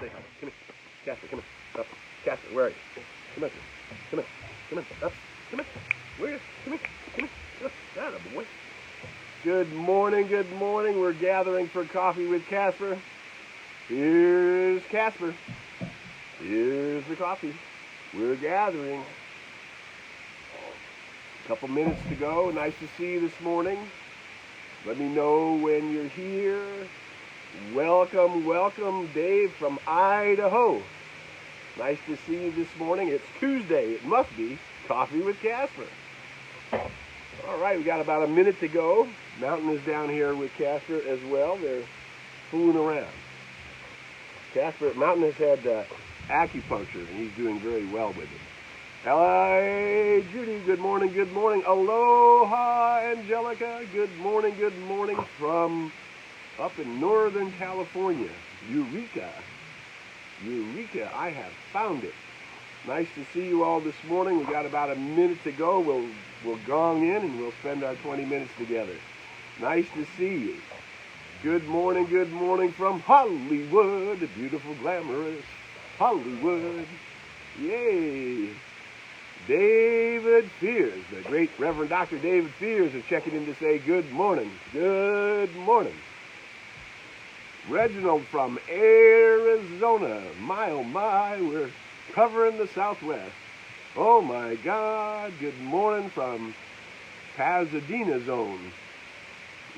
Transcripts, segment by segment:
Say hi. Come here. Casper, come here. Up. Casper, where are you? Come on. Come on. Come on. Up. Come on. Where are you? Come here. Come here. Up. That boy. Good morning. Good morning. We're gathering for coffee with Casper. Here's Casper. Here's the coffee. We're gathering. A couple minutes to go. Nice to see you this morning. Let me know when you're here. Welcome, welcome, Dave from Idaho. Nice to see you this morning. It's Tuesday. It must be Coffee with Casper. All right, we got about a minute to go. Mountain is down here with Casper as well. They're fooling around. Mountain has had acupuncture, and he's doing very well with it. Hello, Judy. Good morning. Good morning. Aloha, Angelica. Good morning from up in Northern California. Eureka. I have found it. Nice to see you all this morning. We got about a minute to go. We'll gong in and we'll spend our 20 minutes together. Nice to see you. Good morning from Hollywood, the beautiful, glamorous Hollywood. Yay. David Fears, the great Reverend Dr. David Fears is checking in to say good morning. Good morning. Reginald from Arizona. My, oh my, we're covering the Southwest. Oh my God. Good morning from Pasadena Zone.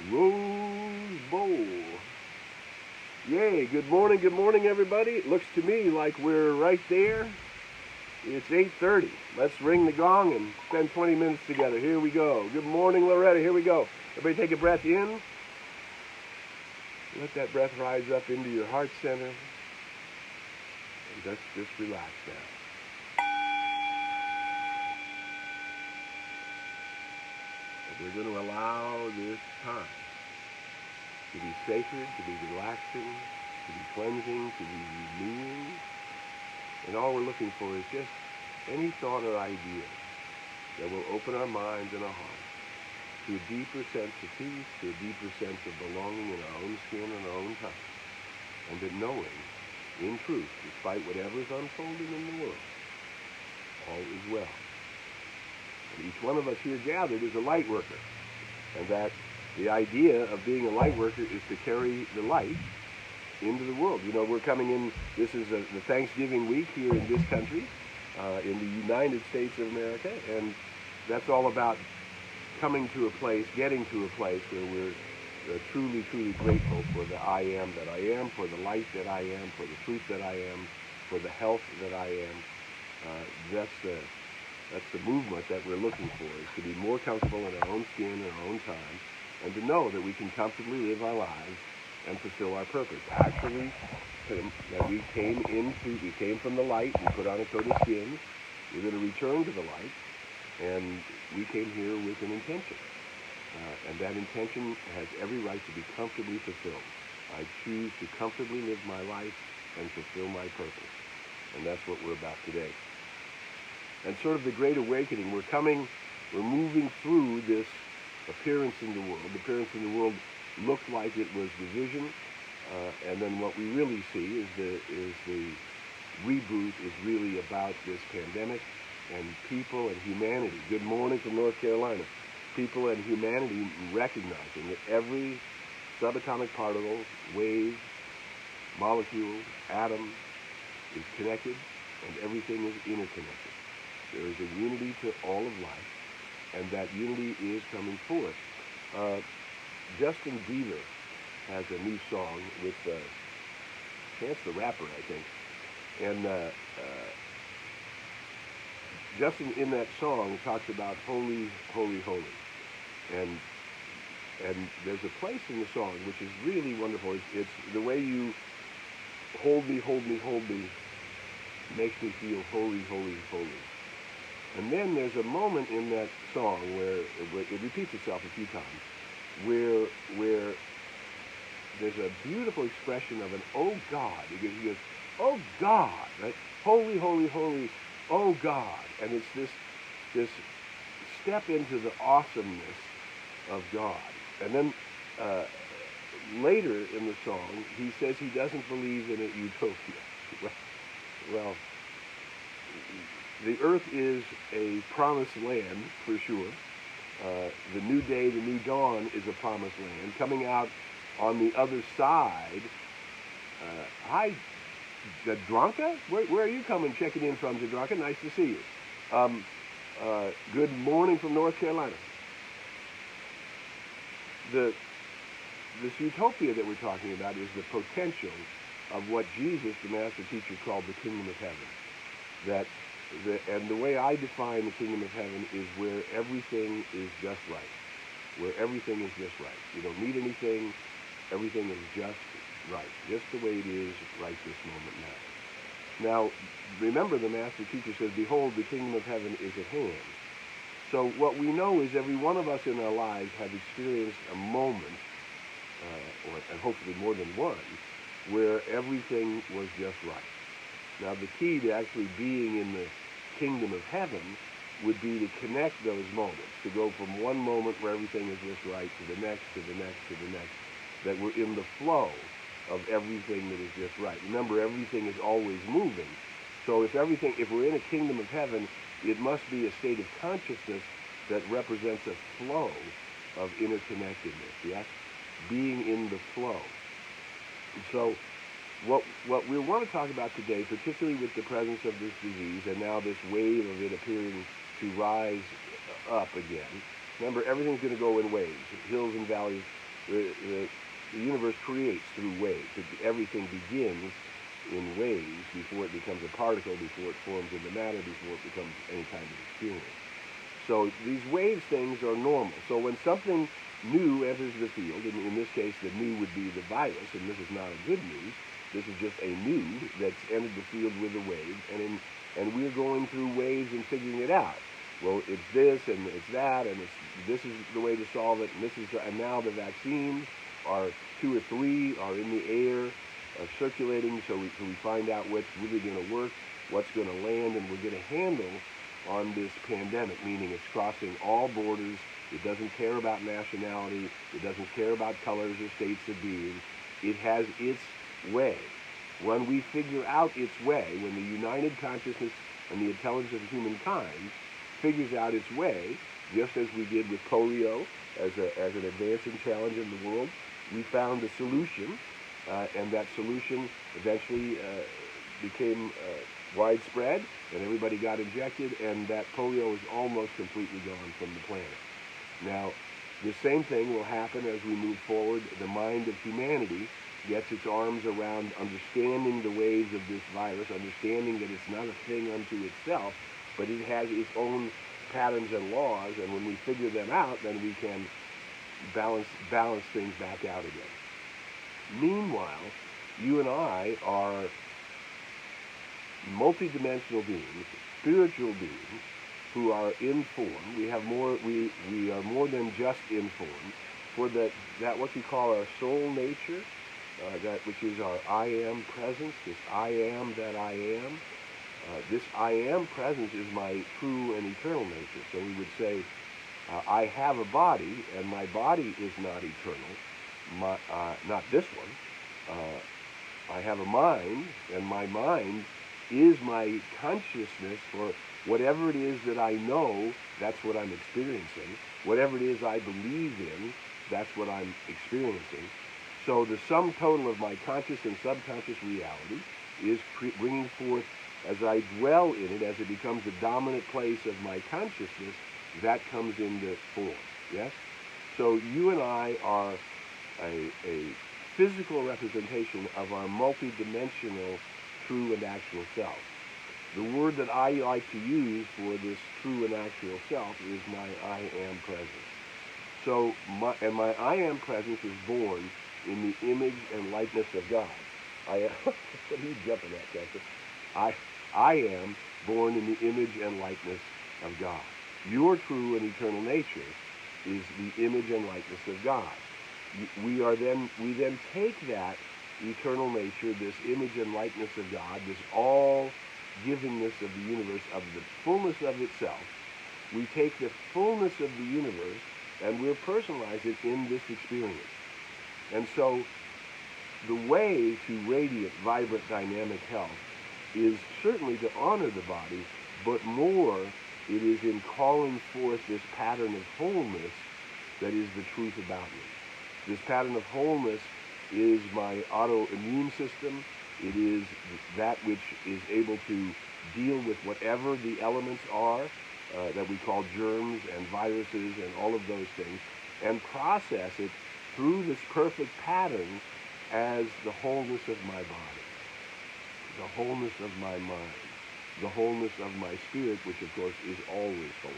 Rose Bowl. Yay, good morning everybody. It looks to me like we're right there. It's 8:30. Let's ring the gong and spend 20 minutes together. Here we go. Good morning, Loretta. Here we go. Everybody take a breath in. Let that breath rise up into your heart center. And just relax now. And we're going to allow this time to be sacred, to be relaxing, to be cleansing, to be renewing. And all we're looking for is just any thought or idea that will open our minds and our hearts to a deeper sense of peace, to a deeper sense of belonging in our own skin and our own time. And that knowing, in truth, despite whatever is unfolding in the world, all is well. And each one of us here gathered is a light worker. And that the idea of being a light worker is to carry the light into the world. You know, we're coming in, this is the Thanksgiving week here in this country, in the United States of America, and that's all about coming to a place, getting to a place where we're truly grateful for the I am that I am, for the light that I am, for the truth that I am, for the health that I am. That's the movement that we're looking for, is to be more comfortable in our own skin and our own time, and to know that we can comfortably live our lives and fulfill our purpose. Actually, that we came from the light, we put on a coat of skin, we're going to return to the light, and we came here with an intention. And that intention has every right to be comfortably fulfilled. I choose to comfortably live my life and fulfill my purpose. And that's what we're about today. And sort of the Great Awakening, we're moving through this appearance in the world. The appearance in the world looked like it was division, and then what we really see is the reboot is really about this pandemic and people and humanity. Good morning from North Carolina. People and humanity recognizing that every subatomic particle, wave, molecule, atom is connected, and everything is interconnected. There is a unity to all of life, and that unity is coming forth. Justin Bieber has a new song with Chance the Rapper, I think. And Justin, in that song, talks about holy, holy, holy. And there's a place in the song which is really wonderful. It's the way you hold me, hold me, hold me, makes me feel holy, holy, holy. And then there's a moment in that song where it repeats itself a few times, where there's a beautiful expression of an oh God. He goes, oh God, right? Holy, holy, holy, oh God. And it's this step into the awesomeness of God. And then later in the song, he says he doesn't believe in a utopia. Well, the earth is a promised land for sure. The new day, the new dawn is a promised land. Coming out on the other side. Hi, Jadranka? Where are you coming, checking in from, Jadranka? Nice to see you. Good morning from North Carolina. The This utopia that we're talking about is the potential of what Jesus, the master teacher, called the kingdom of heaven. And the way I define the kingdom of heaven is where everything is just right. Where everything is just right. You don't need anything. Everything is just right. Just the way it is right this moment now. Now, remember the master teacher says, behold, the kingdom of heaven is at hand. So what we know is every one of us in our lives have experienced a moment, and hopefully more than one, where everything was just right. Now the key to actually being in the kingdom of heaven would be to connect those moments, to go from one moment where everything is just right to the next, to the next, to the next, that we're in the flow of everything that is just right. Remember, everything is always moving. So if we're in a kingdom of heaven, it must be a state of consciousness that represents a flow of interconnectedness, yes? Being in the flow. So what we want to talk about today, particularly with the presence of this disease and now this wave of it appearing to rise up again, remember, everything's going to go in waves, hills and valleys. The universe creates through waves. Everything begins in waves before it becomes a particle, before it forms into matter, before it becomes any kind of experience. So these waves things are normal. So when something new enters the field, and in this case the new would be the virus, and this is not a good news, this is just a new that's entered the field with a wave, and we're going through waves and figuring it out. Well, it's this and it's that, and this is the way to solve it, and now the vaccines are 2 or 3 are in the air, circulating, so we find out what's really going to work, what's going to land, and we're going to handle on this pandemic, meaning it's crossing all borders. It doesn't care about nationality. It doesn't care about colors or states of being. It has its way. When we figure out its way, when the united consciousness and the intelligence of humankind figures out its way, just as we did with polio as an advancing challenge in the world, we found a solution, and that solution eventually became widespread, and everybody got injected, and that polio is almost completely gone from the planet. Now, the same thing will happen as we move forward. The mind of humanity gets its arms around understanding the waves of this virus, understanding that it's not a thing unto itself, but it has its own patterns and laws, and when we figure them out, then we can balance things back out again. Meanwhile, you and I are multidimensional beings, spiritual beings, who are informed. We are more than just informed. For that what we call our soul nature, which is our I am presence, this I am that I am. This I am presence is my true and eternal nature. So we would say, I have a body, and my body is not eternal, not this one. I have a mind, and my mind is my consciousness for whatever it is that I know, that's what I'm experiencing. Whatever it is I believe in, that's what I'm experiencing. So the sum total of my conscious and subconscious reality is bringing forth, as I dwell in it, as it becomes the dominant place of my consciousness, that comes into form, yes? So you and I are a physical representation of our multidimensional true and actual self. The word that I like to use for this true and actual self is my I am presence. So my I am presence is born in the image and likeness of God. What are you jumping at, Casper? I am born in the image and likeness of God. Your true and eternal nature is the image and likeness of God. We then take that eternal nature, this image and likeness of God, this all-givingness of the universe, of the fullness of itself. We take the fullness of the universe and we'll personalize it in this experience. And so the way to radiant, vibrant, dynamic health is certainly to honor the body, but more, it is in calling forth this pattern of wholeness that is the truth about me. This pattern of wholeness is my autoimmune system. It is that which is able to deal with whatever the elements are that we call germs and viruses and all of those things, and process it through this perfect pattern as the wholeness of my body, the wholeness of my mind, the wholeness of my spirit, which of course is always whole.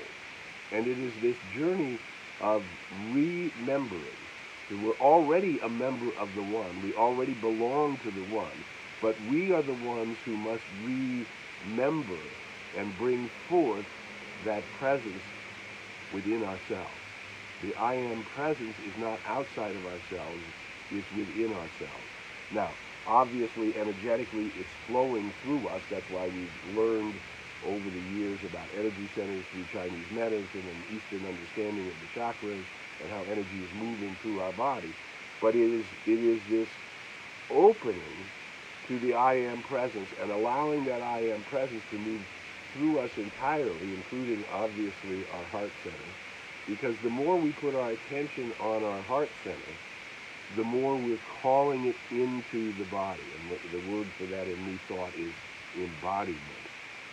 And it is this journey of remembering that we're already a member of the one. We already belong to the one, but we are the ones who must remember and bring forth that presence within ourselves. The I am presence is not outside of ourselves, it's within ourselves. Now, obviously, energetically, it's flowing through us. That's why we've learned over the years about energy centers through Chinese medicine and Eastern understanding of the chakras and how energy is moving through our body. But it is this opening to the I am presence and allowing that I am presence to move through us entirely, including obviously our heart center. Because the more we put our attention on our heart center, the more we're calling it into the body. And the word for that in New Thought is embodiment,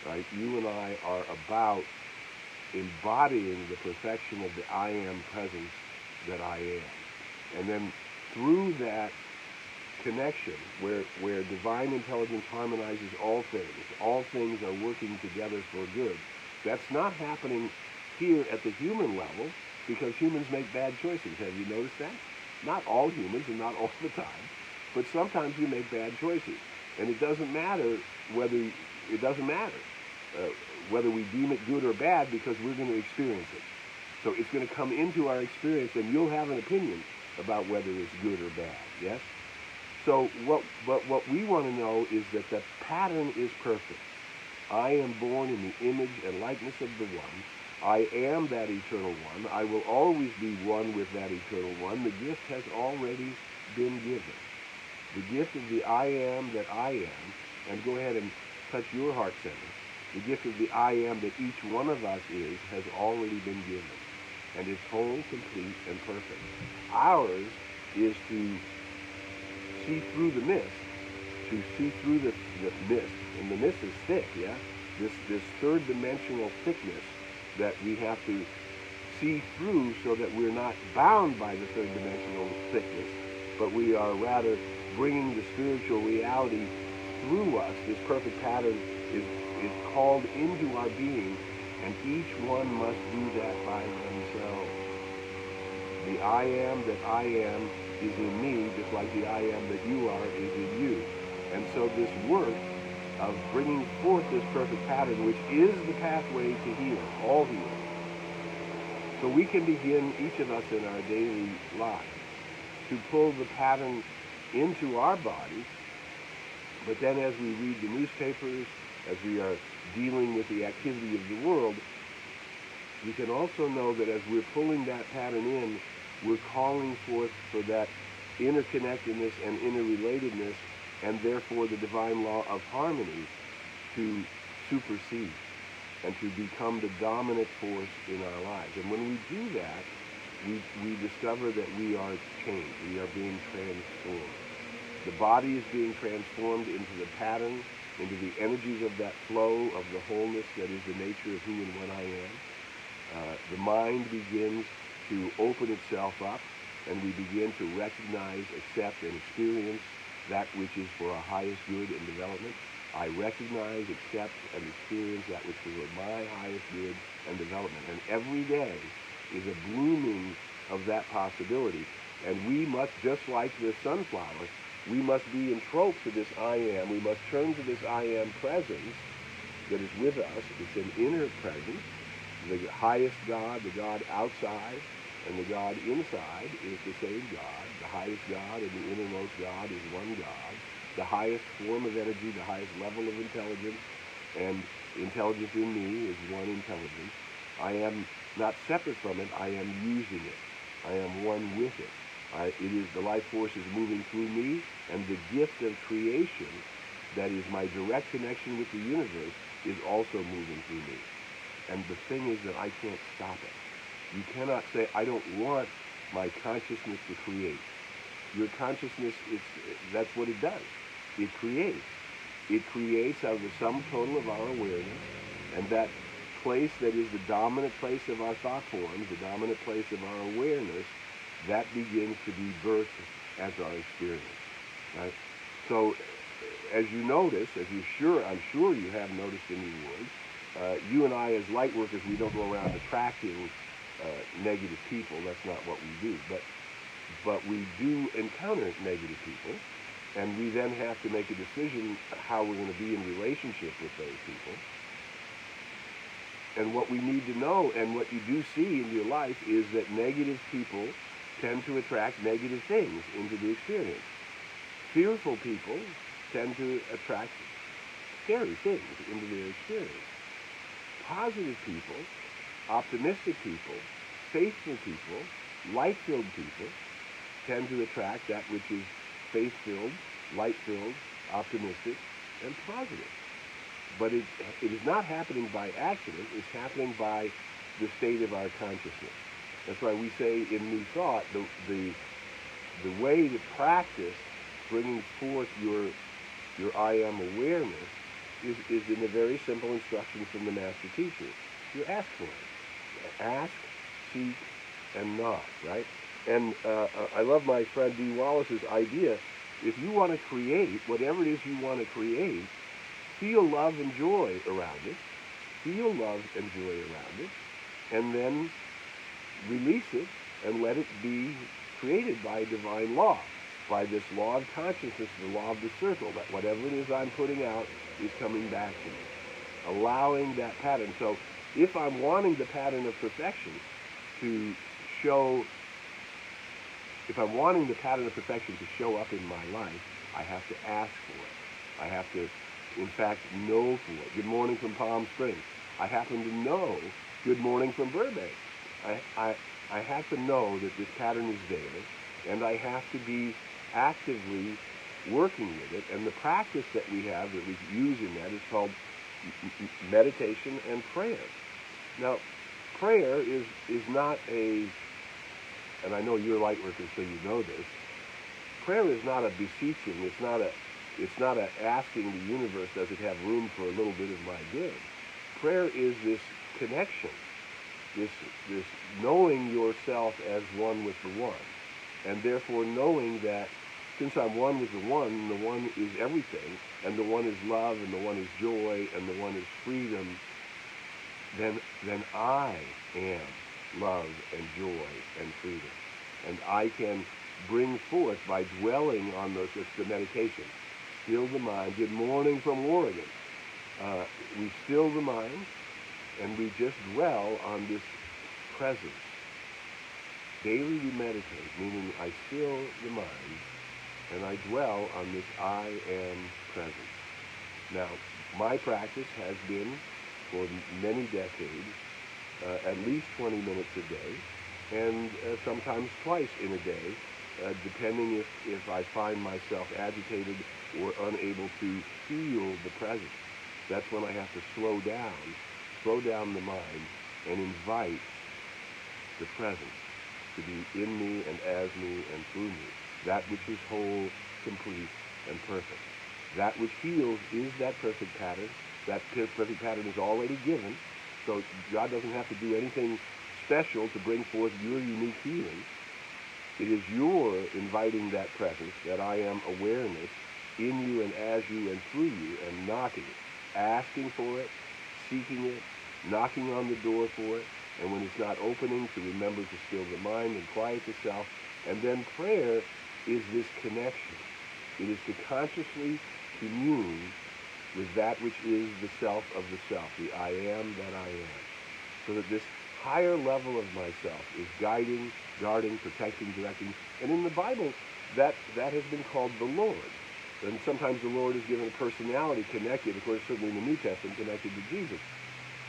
right? You and I are about embodying the perfection of the I am presence that I am. And then through that connection where divine intelligence harmonizes all things are working together for good, that's not happening here at the human level because humans make bad choices. Have you noticed that? Not all humans and not all the time, but sometimes we make bad choices. And it doesn't matter whether we deem it good or bad because we're going to experience it. So it's going to come into our experience and you'll have an opinion about whether it's good or bad, yes? So what we want to know is that the pattern is perfect. I am born in the image and likeness of the one. I am that eternal one. I will always be one with that eternal one. The gift has already been given. The gift of the I am that I am, and go ahead and touch your heart center. The gift of the I am that each one of us is has already been given. And it's whole, complete, and perfect. Ours is to see through the mist, to see through the mist. And the mist is thick, yeah? This third dimensional thickness that we have to see through so that we're not bound by the third dimensional thickness, but we are rather bringing the spiritual reality through us. This perfect pattern is called into our being, and each one must do that by themselves. The I am that I am is in me, just like the I am that you are is in you. And so this work of bringing forth this perfect pattern, which is the pathway to healing, all healing. So we can begin, each of us in our daily lives, to pull the pattern into our bodies, but then as we read the newspapers, as we are dealing with the activity of the world, we can also know that as we're pulling that pattern in, we're calling forth for that interconnectedness and interrelatedness, and therefore the divine law of harmony to supersede and to become the dominant force in our lives. And when we do that, we discover that we are changed. We are being transformed. The body is being transformed into the pattern, into the energies of that flow of the wholeness that is the nature of who and what I am. The mind begins to open itself up, and we begin to recognize, accept, and experience that which is for our highest good and development. I recognize, accept, and experience that which is for my highest good and development. And every day is a blooming of that possibility. And we must, just like the sunflower, we must be entroped to this I am. We must turn to this I am presence that is with us. It's an inner presence. The highest God, the God outside, and the God inside is the same God. The highest God and the innermost God is one God. The highest form of energy, the highest level of intelligence, and intelligence in me is one intelligence. I am not separate from it. I am using it. I am one with it. It is the life force is moving through me, and the gift of creation that is my direct connection with the universe, is also moving through me. And the thing is that I can't stop it. You cannot say, I don't want my consciousness to create. Your consciousness, that's what it does. It creates. It creates out of the sum total of our awareness, and that place that is the dominant place of our thought forms, the dominant place of our awareness, that begins to be birthed as our experience. Right? So, as you notice, I'm sure you have noticed in your world, you and I as light workers, we don't go around attracting negative people. That's not what we do. But we do encounter negative people, and we then have to make a decision how we're going to be in relationship with those people. And what we need to know, and what you do see in your life, is that negative people tend to attract negative things into the experience. Fearful people tend to attract scary things into their experience. Positive people, optimistic people, faithful people, light-filled people tend to attract that which is faith-filled, light-filled, optimistic, and positive. But it is not happening by accident. It's happening by the state of our consciousness. That's why we say in New Thought, the way to practice bringing forth your I am awareness is in a very simple instruction from the Master Teacher. You ask for it. Ask, seek, and knock, right? And I love my friend Dee Wallace's idea. If you want to create, whatever it is you want to create, feel love and joy around it. Feel love and joy around it. And then release it and let it be created by divine law, by this law of consciousness, the law of the circle, that whatever it is I'm putting out is coming back to me. Allowing that pattern. So if I'm wanting the pattern of perfection to show, if I'm wanting the pattern of perfection to show up in my life, I have to ask for it. I have to, in fact, know for it. Good morning from Palm Springs. I happen to know good morning from Burbank. I have to know that this pattern is there, and I have to be actively working with it. And the practice that we have, that we use in that, is called meditation and prayer. Now, prayer is not a, and I know you're light workers, so you know this. Prayer is not a beseeching. It's not a asking the universe, does it have room for a little bit of my good. Prayer is this connection, this knowing yourself as one with the one, and therefore knowing that since I'm one with the one is everything, and the one is love, and the one is joy, and the one is freedom, then I am love and joy and freedom. And I can bring forth by dwelling on those, it's the meditation. Still the mind. Good morning from Oregon. We still the mind, and we just dwell on this presence. Daily we meditate, meaning I still the mind, and I dwell on this I am presence. Now, my practice has been for many decades, at least 20 minutes a day, and sometimes twice in a day, depending if I find myself agitated or unable to feel the presence. That's when I have to slow down the mind, and invite the presence to be in me and as me and through me. That which is whole, complete, and perfect. That which heals is that perfect pattern. That perfect pattern is already given, so God doesn't have to do anything special to bring forth your unique healing. It is your inviting that presence, that I am awareness, in you and as you and through you, and knocking it, asking for it, seeking it, knocking on the door for it, and when it's not opening, to remember to still the mind and quiet the self. And then prayer is this connection. It is to consciously commune with that which is the self of the self, the I am that I am. So that this higher level of myself is guiding, guarding, protecting, directing. And in the Bible, that has been called the Lord. And sometimes the Lord is given a personality connected, of course, certainly in the New Testament, connected to Jesus.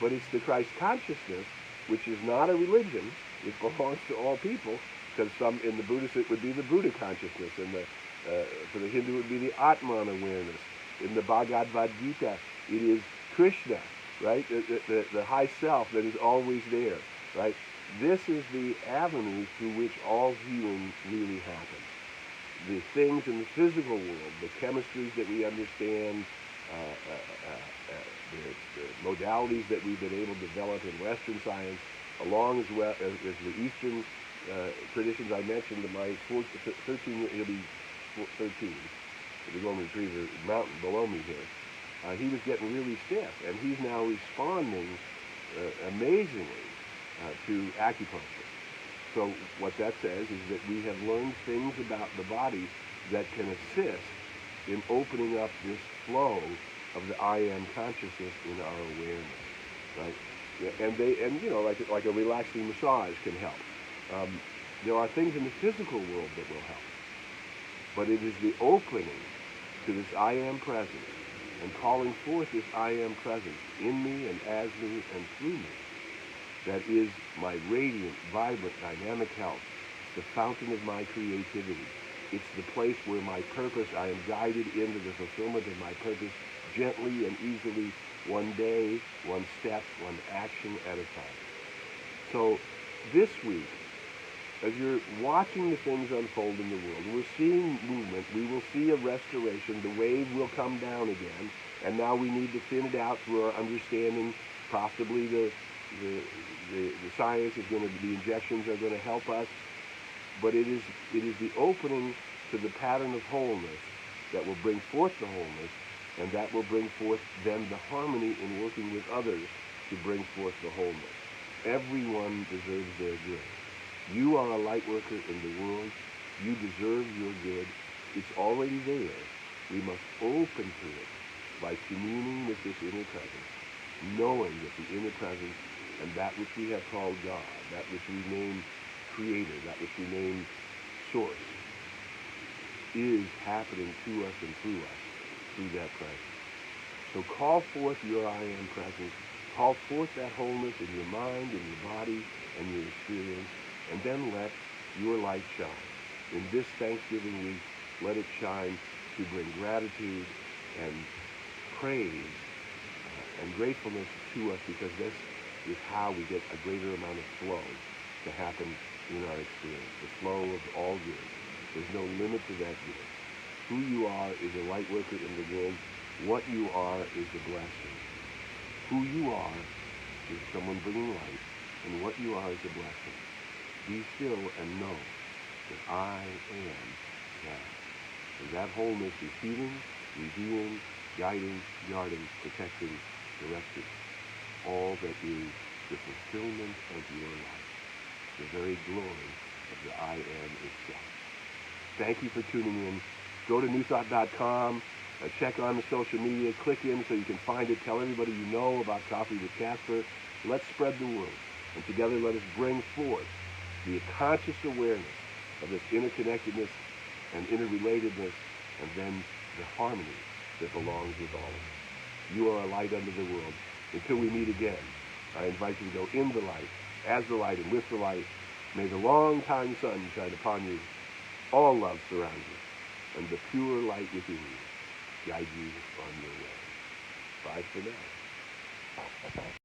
But it's the Christ consciousness, which is not a religion. It belongs to all people, because some in the Buddhist it would be the Buddha consciousness, and for the Hindu it would be the Atman awareness. in the Bhagavad Gita, it is Krishna, right? The high self that is always there, right? This is the avenue through which all healing really happens. The things in the physical world, the chemistries that we understand, the modalities that we've been able to develop in Western science, along as well as the Eastern traditions I mentioned. My 13, he'll be 13, the golden retriever mountain below me here. He was getting really stiff, and he's now responding amazingly to acupuncture. So what that says is that we have learned things about the body that can assist in opening up this flow of the I am consciousness in our awareness, right? Yeah, and you know, like a relaxing massage can help. There are things in the physical world that will help, but it is the opening to this I am presence and calling forth this I am presence in me and as me and through me that is my radiant, vibrant, dynamic health, the fountain of my creativity. It's the place where my purpose, I am guided into the fulfillment of my purpose gently and easily, one day, one step, one action at a time. So this week, as you're watching the things unfold in the world, we're seeing movement, we will see a restoration, the wave will come down again, and now we need to thin it out through our understanding. Possibly the science is going to, the injections are going to help us, but it is the opening to the pattern of wholeness that will bring forth the wholeness, and that will bring forth then the harmony in working with others to bring forth the wholeness. Everyone deserves their good. You are a light worker in the world. You deserve your good. It's already there. We must open to it by communing with this inner presence, knowing that the inner presence and that which we have called God, that which we name Creator, that which we name Source, is happening to us and through us, through that presence. So call forth your I am presence. Call forth that wholeness in your mind, in your body, and your experience, and then let your light shine. In this Thanksgiving week, let it shine to bring gratitude and praise and gratefulness to us, because this is how we get a greater amount of flow to happen in our experience, the flow of all good. There's no limit to that good. Who you are is a light worker in the world. What you are is a blessing. Who you are is someone bringing light, and what you are is a blessing. Be still and know that I am God. And that wholeness is healing, revealing, guiding, guarding, protecting, directing. All that is the fulfillment of your life, the very glory of the I am itself. Thank you for tuning in. Go to newthought.com, check on the social media, click in so you can find it. Tell everybody you know about Coffee with Casper. Let's spread the word, and together let us bring forth the conscious awareness of this interconnectedness and interrelatedness, and then the harmony that belongs with all of us. You are a light unto the world. Until we meet again, I invite you to go in the light, as the light, and with the light. May the long-time sun shine upon you. All love surround you, and the pure light within you guide you on your way. Bye for now.